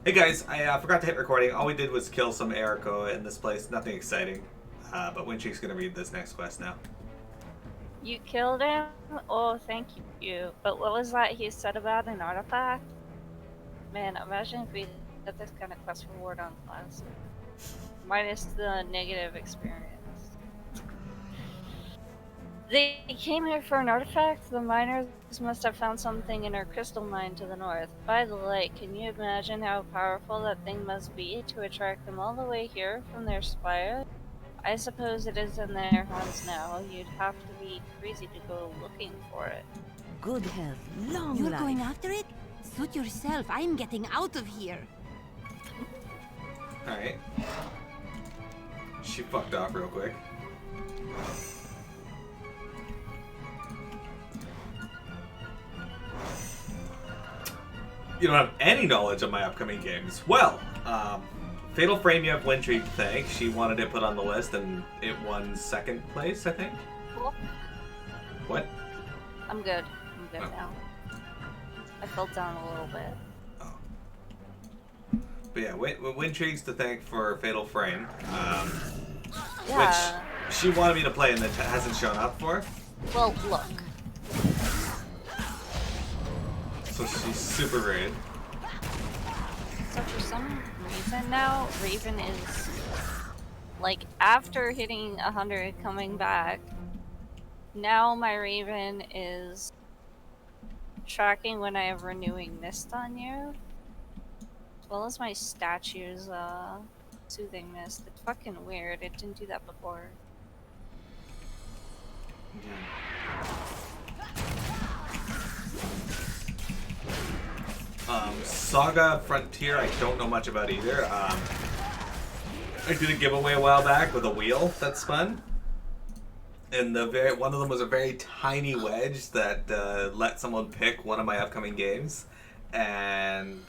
Hey guys, I forgot to hit recording. All we did was kill some Erico in this place. Nothing exciting. But Wincheek's gonna read this next quest now. You killed him? Oh, thank you. But what was that he said about an artifact? Man, imagine if we did this kind of quest reward on class. Minus the negative experience. They came here for an artifact? The miners must have found something in our crystal mine to the north. By the light, can you imagine how powerful that thing must be to attract them all the way here from their spire? I suppose it is in their hands now. You'd have to be crazy to go looking for it. Good health, long You're life. going after it? Suit yourself. I'm getting out of here. Alright. She fucked off real quick. You don't have any knowledge of my upcoming games. Well, Fatal Frame you have Wincheek to thank. She wanted it put on the list and it won second place, I think. Cool. What? I'm good. I'm good now. I fell down a little bit. Oh. But yeah, Wincheek's to thank for Fatal Frame. Yeah. Which she wanted me to play and then hasn't shown up for. Well, look. So she's super rude. So for some reason now, Raven is like after hitting 100 coming back. Now my Raven is tracking when I have renewing mist on you, as well as my statue's soothing mist. It's fucking weird. It didn't do that before. Saga Frontier, I don't know much about either. I did a giveaway a while back with a wheel that spun, and one of them was a very tiny wedge that let someone pick one of my upcoming games, and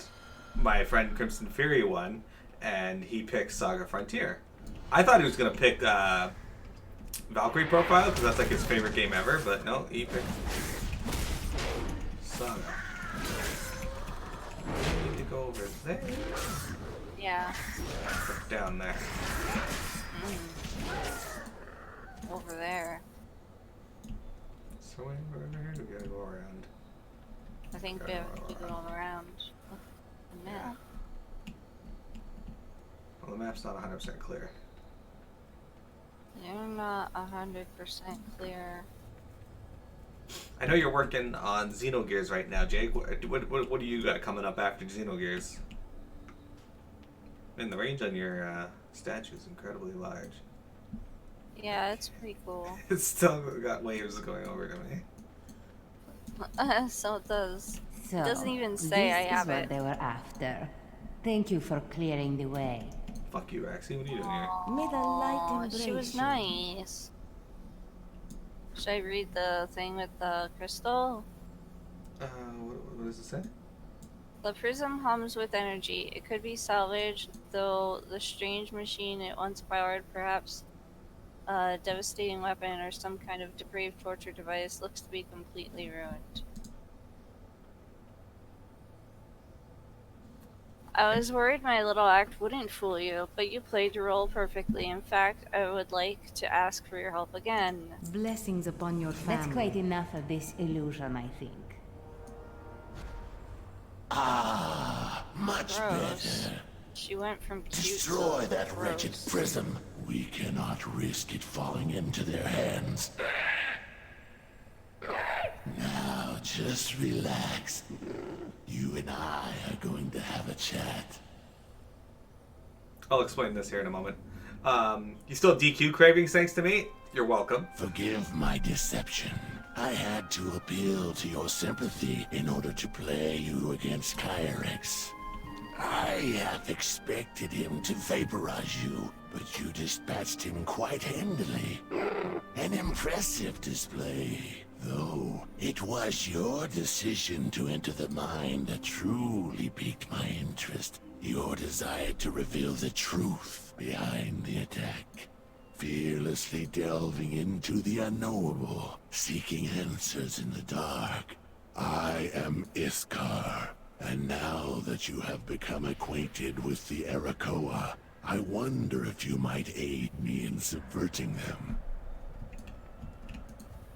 my friend Crimson Fury won, and he picked Saga Frontier. I thought he was gonna pick Valkyrie Profile because that's like his favorite game ever, but no, he picked Saga. We need to go over there. Yeah. Down there. Over there. So where do we gotta go around? I think we have to keep going around. Look at the map. Well, the map's not 100% clear. You're not 100% clear. I know you're working on Xenogears right now, Jake. What do you got coming up after Xenogears? And the range on your statue is incredibly large. Yeah, it's pretty cool. It's still got waves going over to me. So it does. So, It doesn't even say I have this is it. what they were after. Thank you for clearing the way. Fuck you, Rexy. What are you doing here? May the light Aw, embrace she was you. nice. Should I read the thing with the crystal? What does it say? The prism hums with energy. It could be salvaged, though the strange machine it once powered, perhaps a devastating weapon or some kind of depraved torture device, looks to be completely ruined. I was worried my little act wouldn't fool you, but you played your role perfectly. In fact, I would like to ask for your help again. Blessings upon your family. That's quite enough of this illusion, I think. Ah, much Gross. better. She went from cute Destroy to that wretched gross. prism. We cannot risk it falling into their hands. Now, just relax. You and I are going to have a chat. I'll explain this here in a moment. You still have DQ cravings thanks to me? You're welcome. Forgive my deception. I had to appeal to your sympathy in order to play you against Kyrex. I half expected him to vaporize you, but you dispatched him quite handily. An impressive display. Though it was your decision to enter the mine that truly piqued my interest. Your desire to reveal the truth behind the attack. Fearlessly delving into the unknowable, seeking answers in the dark. I am Iskar, And now that you have become acquainted with the Arakoa, I wonder if you might aid me in subverting them.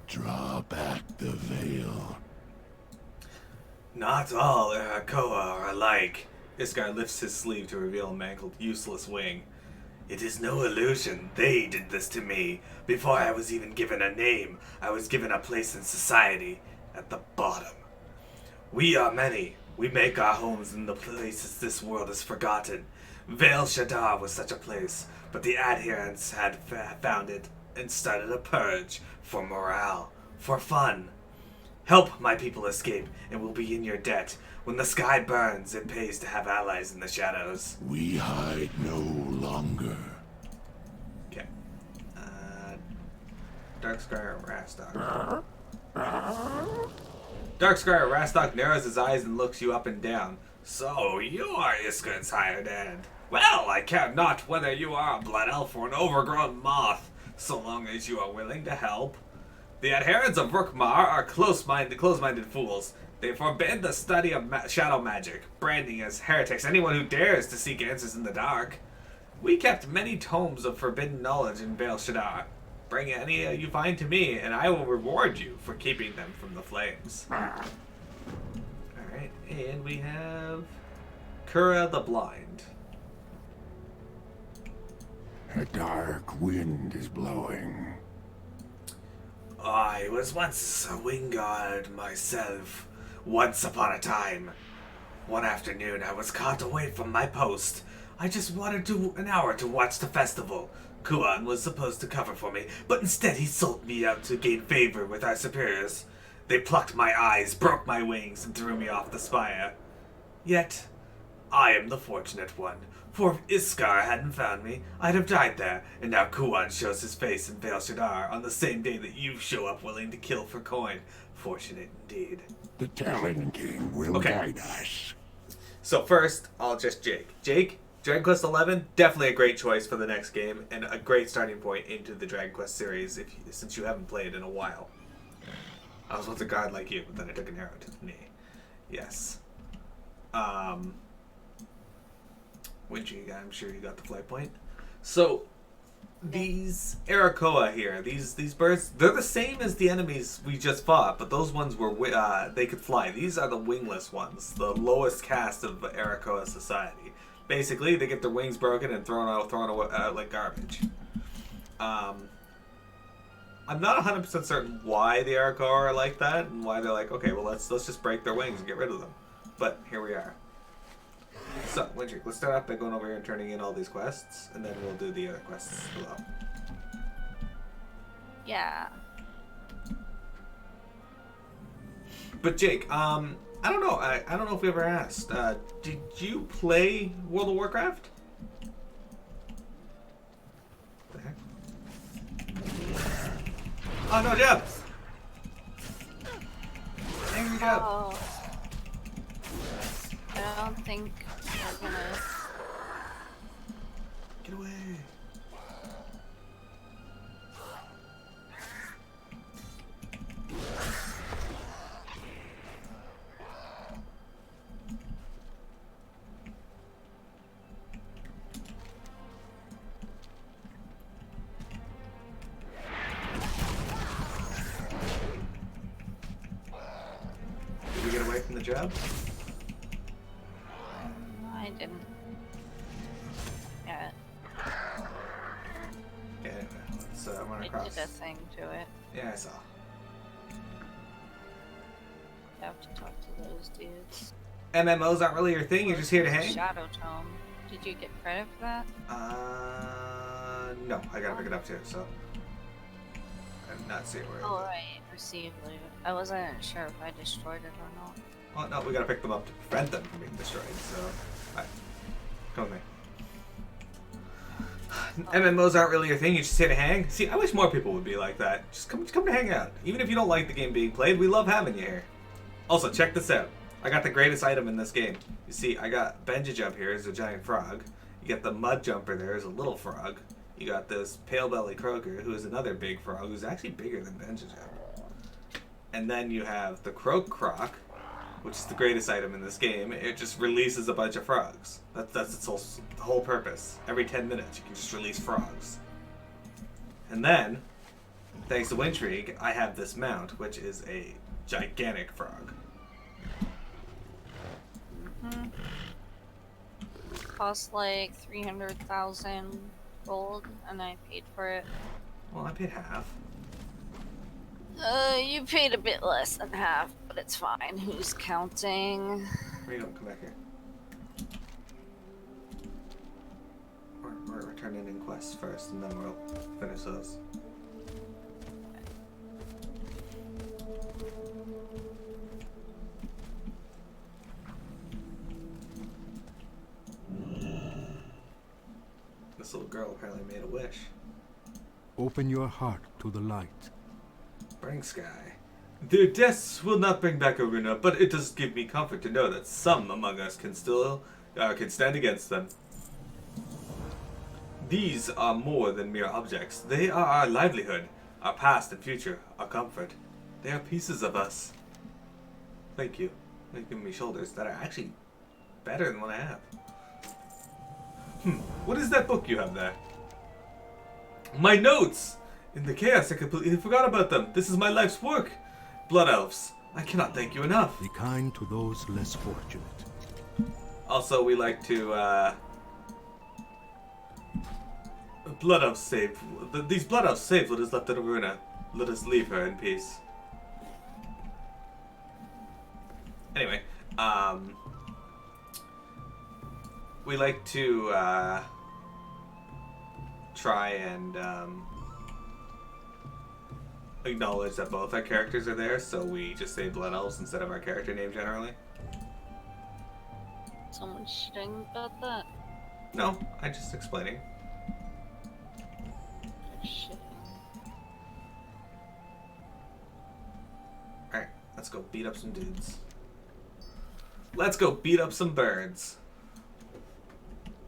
Draw back the veil. Not all Arakoa are alike. Iskar lifts his sleeve to reveal a mangled, useless wing. It is no illusion. They did this to me. Before I was even given a name, I was given a place in society, at the bottom. We are many. We make our homes in the places this world has forgotten. Vale Shadar was such a place, but the adherents had found it and started a purge for morale, for fun. Help my people escape, and we'll be in your debt. When the sky burns, it pays to have allies in the shadows. We hide no longer. Okay. Darkscryer Rastok. Darkscryer Rastok narrows his eyes and looks you up and down. So, you are Iskar's hired hand. Well, I care not whether you are a blood elf or an overgrown moth, so long as you are willing to help. The adherents of Rookmar are close-minded fools. They forbid the study of shadow magic, branding as heretics anyone who dares to seek answers in the dark. We kept many tomes of forbidden knowledge in Vale Shadar. Bring any you find to me, and I will reward you for keeping them from the flames. Alright, and we have Kura the Blind. A dark wind is blowing. I was once a wing guard myself, once upon a time. One afternoon I was caught away from my post. I just wanted an hour to watch the festival. Kuan was supposed to cover for me, but instead he sold me out to gain favor with our superiors. They plucked my eyes, broke my wings, and threw me off the spire. Yet, I am the fortunate one, for if Iskar hadn't found me, I'd have died there, and now Kuan shows his face in Vale Shadar on the same day that you show up willing to kill for coin. Fortunate indeed. The Talon King will guide us. So first, I'll just Jake. Jake, Dragon Quest XI, definitely a great choice for the next game, and a great starting point into the Dragon Quest series since you haven't played in a while. I was once a guard like you, but then I took an arrow to the knee. Yes. I'm sure you got the flight point. So, these Arakoa here, these birds, they're the same as the enemies we just fought, but those ones were they could fly. These are the wingless ones, the lowest caste of Arakoa society. Basically, they get their wings broken and thrown out like garbage. I'm not 100% certain why the Arakoa are like that and why they're like, okay, well let's just break their wings and get rid of them. But here we are. So, Windrick, let's start off by going over here and turning in all these quests, and then we'll do the other quests below. Yeah. But Jake, I don't know. I don't know if we ever asked. Did you play World of Warcraft? What the heck? Oh no, Jeb! Angry Jeb! Oh. I don't think we're gonna... Get away! Did we get away from the job? I didn't. Yeah, Yeah, anyway, let's run I across. did a thing to it. Yeah, I saw. I have to talk to those dudes. MMOs aren't really your thing, you're just here to hang? Shadow Tome. Did you get credit for that? No, I gotta pick it up too, so. I did not see it where it Oh, is. right. Receive loot. I wasn't sure if I destroyed it or not. Well, no, we gotta pick them up to prevent them from being destroyed, so. Alright. Come with me. MMOs aren't really your thing, you just here to hang? See, I wish more people would be like that. Just come to hang out. Even if you don't like the game being played, we love having you here. Also, check this out. I got the greatest item in this game. You see, I got Benja Jump here as a giant frog. You got the Mud Jumper there as a little frog. You got this Pale Belly Croaker, who is another big frog, who's actually bigger than Benja Jump. And then you have the Croak Croc, which is the greatest item in this game, it just releases a bunch of frogs. That's its whole purpose. Every 10 minutes, you can just release frogs. And then, thanks to Wintrigue, I have this mount, which is a gigantic frog. Mm-hmm. Cost like 300,000 gold, and I paid for it. Well, I paid half. You paid a bit less than half, but it's fine. Who's counting? Where you go? Come back here. We're turning in quests first, and then we'll finish those. This little girl apparently made a wish. Open your heart to the light. Burning sky. Their deaths will not bring back Aruna, but it does give me comfort to know that some among us can still can stand against them. These are more than mere objects. They are our livelihood, our past and future, our comfort. They are pieces of us. Thank you. They've given me shoulders that are actually better than what I have. What is that book you have there? My notes! In the chaos, I completely forgot about them. This is my life's work. Blood elves. I cannot thank you enough. Be kind to those less fortunate. Also, we like to, Blood elves save. These blood elves save what is left of Aruna. Let us leave her in peace. Anyway, we like to, try and, acknowledge that both our characters are there, so we just say Blood Elves instead of our character name generally. Someone shitting about that? No, I'm just explaining. Shitting. Alright, let's go beat up some dudes. Let's go beat up some birds.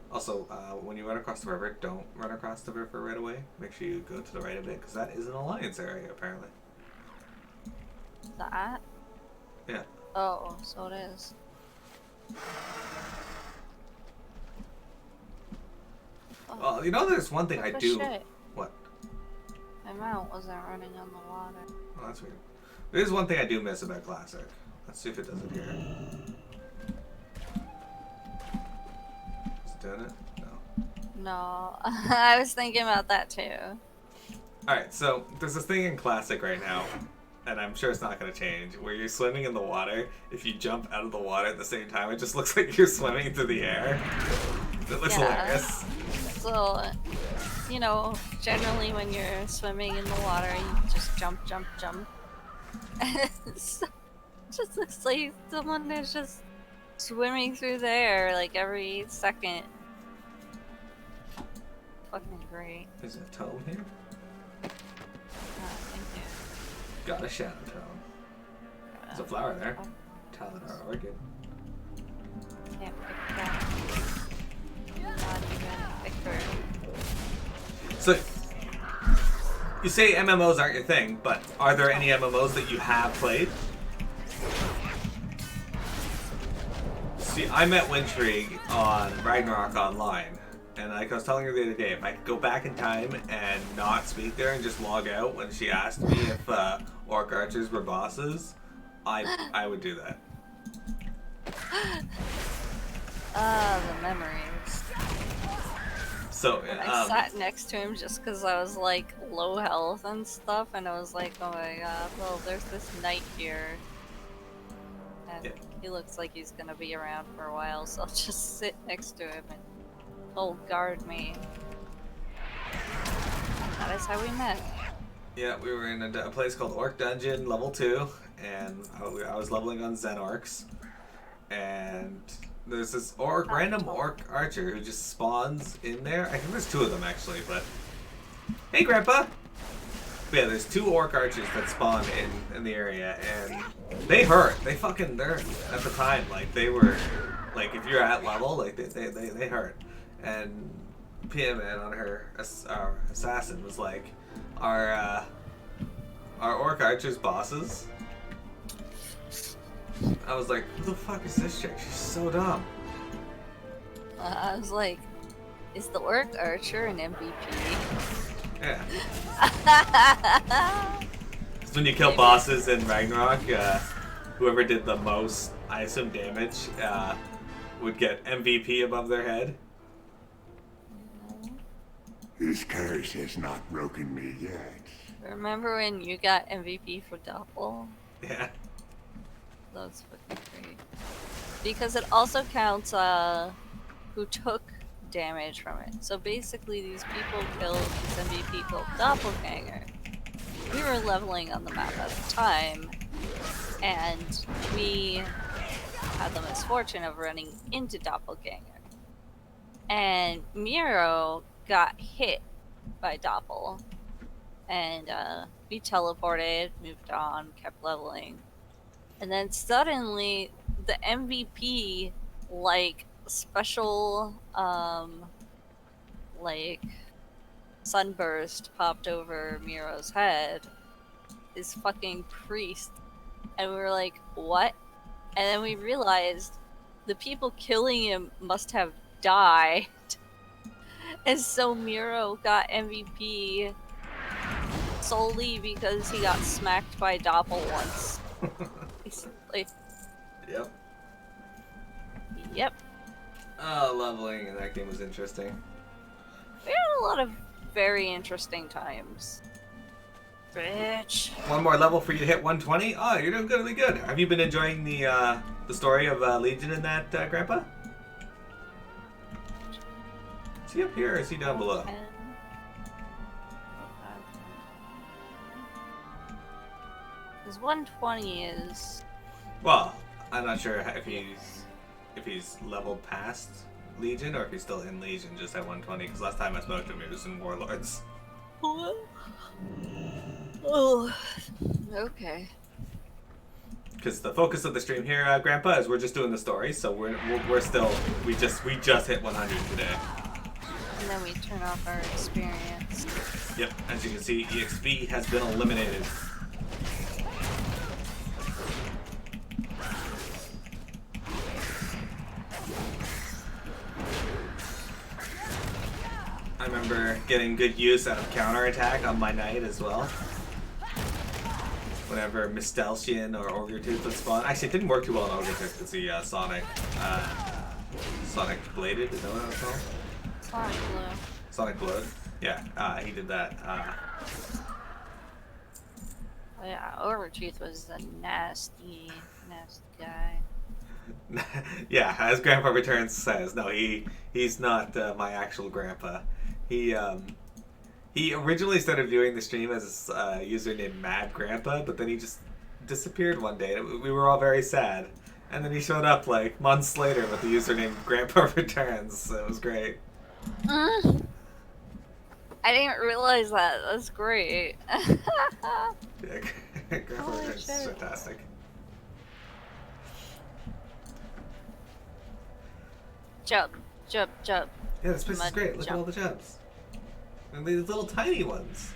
Also, when you run across the river, don't run across the river right away. Make sure you go to the right a bit, because that is an alliance area, apparently. That? Yeah. Oh, so it is. Well, you know, there's one thing I What the do. shit? What? My mount wasn't running on the water. Oh, that's weird. There's one thing I do miss about Classic. Let's see if it does it here. Is it doing it? No. No, I was thinking about that too. Alright, so there's this thing in Classic right now, and I'm sure it's not going to change, where you're swimming in the water. If you jump out of the water at the same time, it just looks like you're swimming through the air. It looks hilarious. So, you know, generally when you're swimming in the water, you just jump, jump, jump. It just looks like someone is just swimming through the air like every second. Fucking great. Is it a tome here? Thank you. Got a shadow tome. There's a flower there. Taladar orchid. Can't pick that. Not even pick her. So, you say MMOs aren't your thing, but are there any MMOs that you have played? See, I met Wintrigue on Ragnarok Online, and like I was telling her the other day, if I could go back in time and not speak there and just log out when she asked me if Orc Archers were bosses, I would do that. The memories. So, I sat next to him just because I was like low health and stuff, and I was like, oh my god, well, there's this knight here. And yeah. he looks like he's gonna be around for a while, so I'll just sit next to him and he'll guard me. That is how we met. Yeah, we were in a place called Orc Dungeon, level 2, and I was leveling on Zen Orcs. And there's this random Orc Archer who just spawns in there. I think there's 2 of them actually, but... Hey, Grandpa! But yeah, there's 2 Orc Archers that spawn in the area, and they hurt. They're, at the time, like, they were, like, if you're at level, like, they hurt. And Pia-Man on her assassin was like, are Orc Archers bosses? I was like, who the fuck is this chick? She's so dumb. I was like, is the Orc Archer an MVP? Yeah. It's when you kill bosses in Ragnarok, whoever did the most, I assume, damage, would get MVP above their head. This curse has not broken me yet. Remember when you got MVP for Doppel? Yeah. That was fucking great. Because it also counts who took damage from it. So basically these people killed this MVP called Doppelganger. We were leveling on the map at the time, and we had the misfortune of running into Doppelganger. And Miro got hit by Doppel. And we teleported, moved on, kept leveling. And then suddenly the MVP like special like sunburst popped over Miro's head. His fucking priest. And we were like, what? And then we realized the people killing him must have died. And so Miro got MVP solely because he got smacked by Doppel once. Like, Yep. yep. Leveling in that game was interesting. We had a lot of very interesting times. Bitch. One more level for you to hit 120? Oh, you're doing really good. Have you been enjoying the story of Legion in that, Grandpa? Is he up here or is he down below? His 120 is... Well, I'm not sure if he's leveled past Legion or if he's still in Legion just at 120, because last time I spoke to him he was in Warlords. Oh, okay. Because the focus of the stream here, Grandpa, is we're just doing the story, so we're still we just hit 100 today. And then we turn off our experience. Yep, as you can see, EXP has been eliminated. I remember getting good use out of counterattack on my knight as well. Whenever Mistelcian or Ogretooth would spawn. Actually, it didn't work too well on Ogretooth because the Sonic Bladed, is that what it was called? Sonic Blue. Sonic Blood? Yeah, he did that. Yeah, Overtooth was a nasty guy. Yeah, as Grandpa Returns says, no, he's not my actual grandpa. He originally started viewing the stream as a user named Mad Grandpa, but then he just disappeared one day. We were all very sad. And then he showed up like months later with the username Grandpa Returns. So it was great. I didn't realize that. That's great. Yeah, Grandpa Returns is fantastic. Jump. Yeah, this place is great. Look at all the jumps. And these little tiny ones.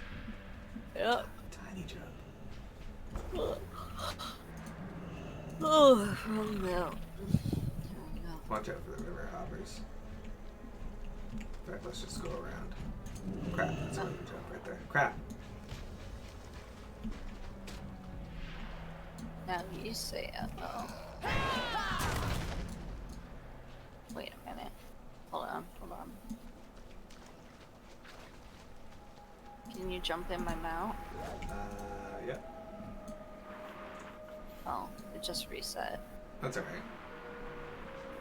Yep. Tiny jump. Oh, no. Watch out for the river hoppers. In fact, let's just go around. Crap, that's a river jump right there. Crap. Now you say uh-oh. Wait a minute. Hold on. Can you jump in my mount? Yeah. Oh, it just reset. That's alright.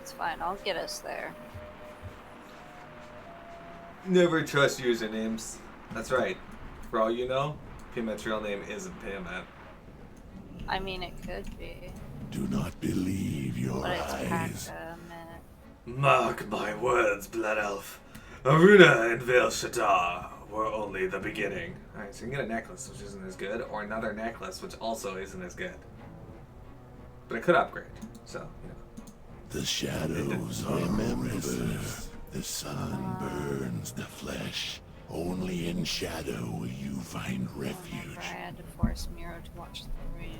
It's fine, I'll get us there. Never trust usernames. That's right. For all you know, Pimet's real name isn't Pimet. I mean, it could be. Do not believe your But it's eyes. Mark my words, Blood Elf. Aruna and Vale Shattrath were only the beginning. Alright, so you can get a necklace, which isn't as good, or another necklace, which also isn't as good. But it could upgrade, so, you know. The shadows are memories. The sun burns the flesh. Only in shadow will you find refuge. I had to force Miro to watch the room.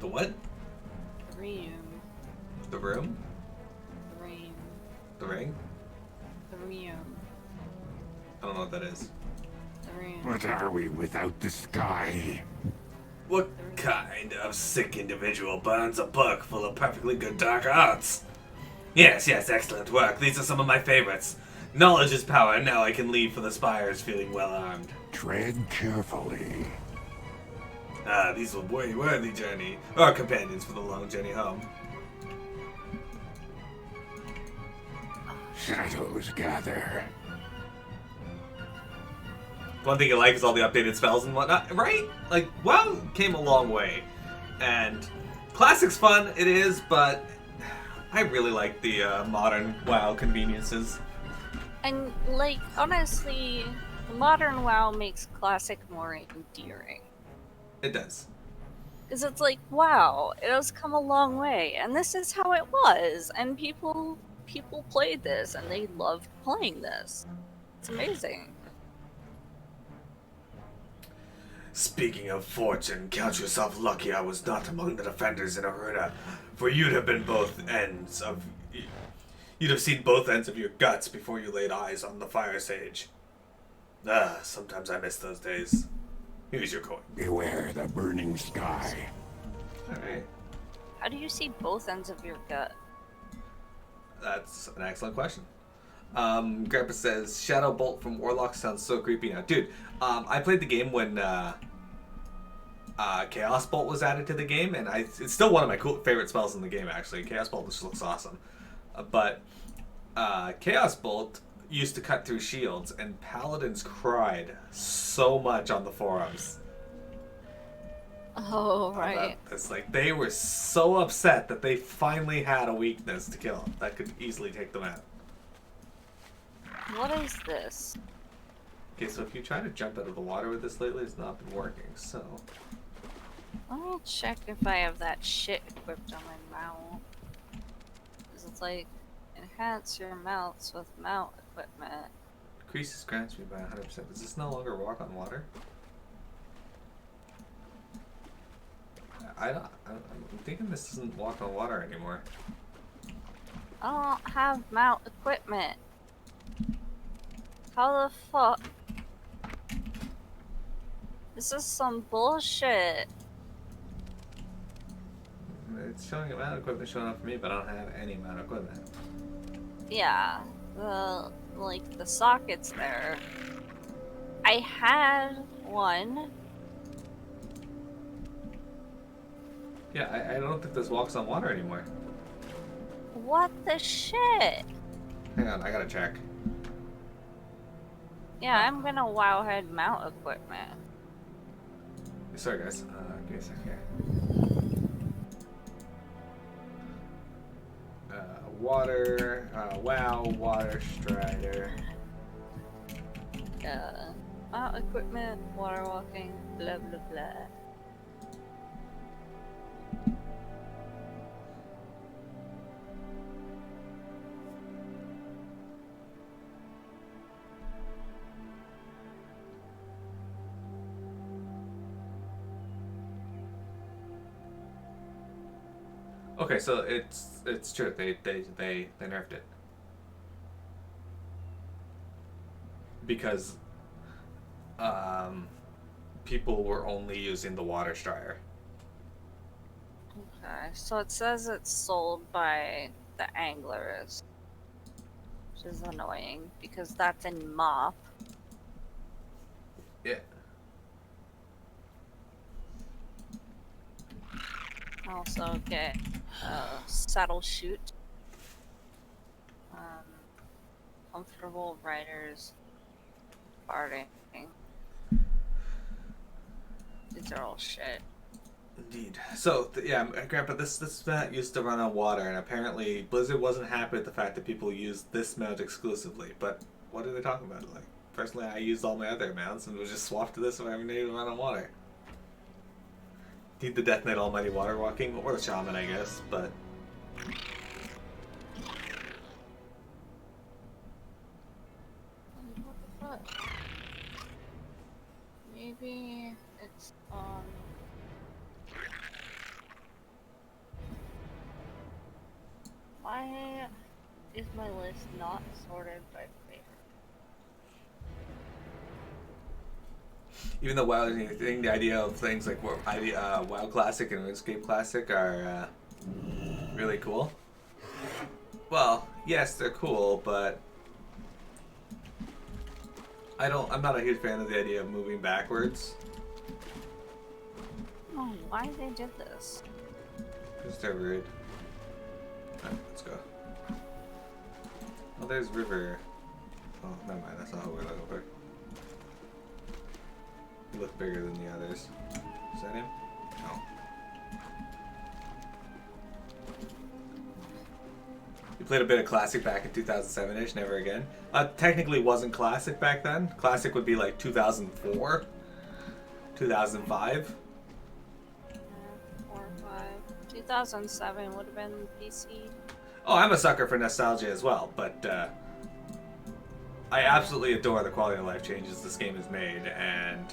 The what? Room. The room? The room. The ring? The room. I don't know what that is. The room. What are we without the sky? What kind of sick individual burns a book full of perfectly good dark arts? Yes, excellent work. These are some of my favorites. Knowledge is power, and now I can leave for the spires feeling well armed. Tread carefully. These will be a worthy journey. Our companions for the long journey home. Shadows gather. One thing you like is all the updated spells and whatnot, right? Like, WoW came a long way. And Classic's fun, it is, but I really like the modern WoW conveniences. And, like, honestly, modern WoW makes Classic more endearing. It does. Because it's like, wow, it has come a long way, and this is how it was, and people played this, and they loved playing this. It's amazing. Speaking of fortune, count yourself lucky I was not among the defenders in Aruna, for you'd have been you'd have seen both ends of your guts before you laid eyes on the fire sage. Sometimes I miss those days. Here's your coin. Beware the burning sky. Alright. How do you see both ends of your gut? That's an excellent question. Grandpa says, Shadow Bolt from Warlock sounds so creepy now. Dude, I played the game when Chaos Bolt was added to the game, and it's still one of my favorite spells in the game, actually. Chaos Bolt just looks awesome. But Chaos Bolt used to cut through shields, and Paladins cried so much on the forums. Oh, right. It's like they were so upset that they finally had a weakness to kill that could easily take them out. What is this? Okay, so if you try to jump out of the water with this lately, it's not been working, so... Let me check if I have that shit equipped on my mount. Because it's like, enhance your mounts with mount equipment. Increases ground speed by 100%. Does this no longer walk on water? I'm thinking this doesn't walk on water anymore. I don't have mount equipment. How the fuck? This is some bullshit. It's showing amount equipment showing up for me, but I don't have any amount of equipment. Yeah, the sockets there. I had one. Yeah, I don't think this walks on water anymore. What the shit? Hang on, I gotta check. Yeah, I'm gonna wowhead mount equipment. Sorry guys, give me a sec here. Water, wow, water strider. Mount equipment, water walking, blah blah blah. Okay, so it's true. They nerfed it because people were only using the water strider. Okay, so it says it's sold by the anglers, which is annoying because that's in MOP. Yeah. Also get saddle shoot. Comfortable riders. Farting. These are all shit. Indeed. So yeah, Grandpa, this mount used to run on water, and apparently Blizzard wasn't happy with the fact that people used this mount exclusively. But what are they talking about? Like, personally, I used all my other mounts and was just swapped to this if I ever needed to run on water. Need the Death Knight Almighty Water Walking, or the Shaman, I guess, but... What the fuck? Maybe it's on... is my list not sorted by favorite? Even though WoW, I think the idea of things like WoW Classic and RuneScape Classic are really cool. Well, yes, they're cool, but I'm not a huge fan of the idea of moving backwards. Oh, why they did this? Because they're rude. Alright, let's go. Oh, there's River. Oh, never mind. That's not what we're looking for. You look bigger than the others. Is that him? No. You played a bit of Classic back in 2007-ish, never again. Technically wasn't Classic back then. Classic would be like 2004, 2005. 4 or 5. 2007 would have been PC. Oh, I'm a sucker for nostalgia as well, but I absolutely adore the quality of life changes this game has made, and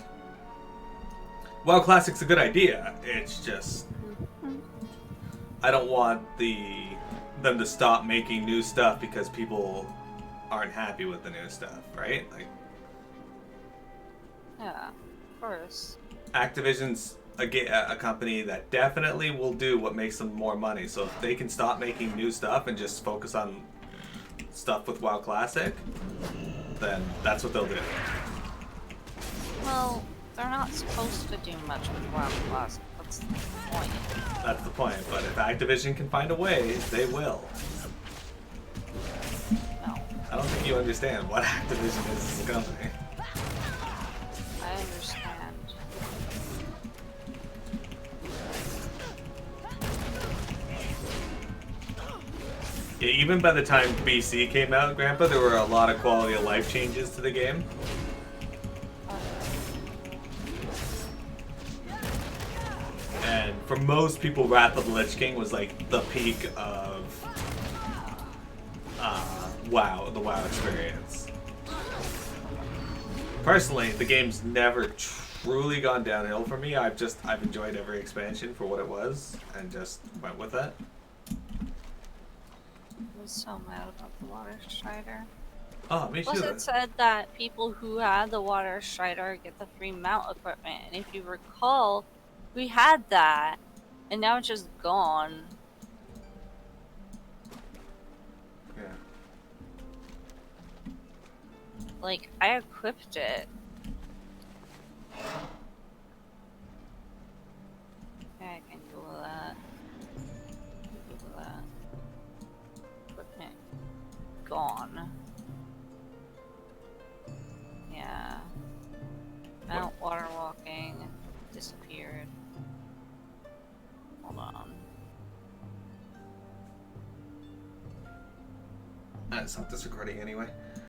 WoW Classic's a good idea. It's just I don't want them to stop making new stuff because people aren't happy with the new stuff, right? Like, Yeah, of course. Activision's a company that definitely will do what makes them more money. So if they can stop making new stuff and just focus on stuff with WoW Classic, then that's what they'll do. Well, they're not supposed to do much with WoW Classic. That's the point. That's the point. But if Activision can find a way, they will. No, I don't think you understand what Activision is as a company. I understand. Yeah, even by the time BC came out, Grandpa, there were a lot of quality of life changes to the game. And for most people, Wrath of the Lich King was like the peak of WoW, the WoW experience. Personally, the game's never truly gone downhill for me. I've enjoyed every expansion for what it was and just went with it. I was so mad about the Water Strider. Oh, me Plus, too. it said that people who had the Water Strider get the free mount equipment, and if you recall, we had that, and now it's just gone. Yeah. Like, I equipped it. Okay, I can Google that. Google that. Equipment. Gone. Yeah. Mount water walking. Disappeared. Hold on. Stop this recording anyway.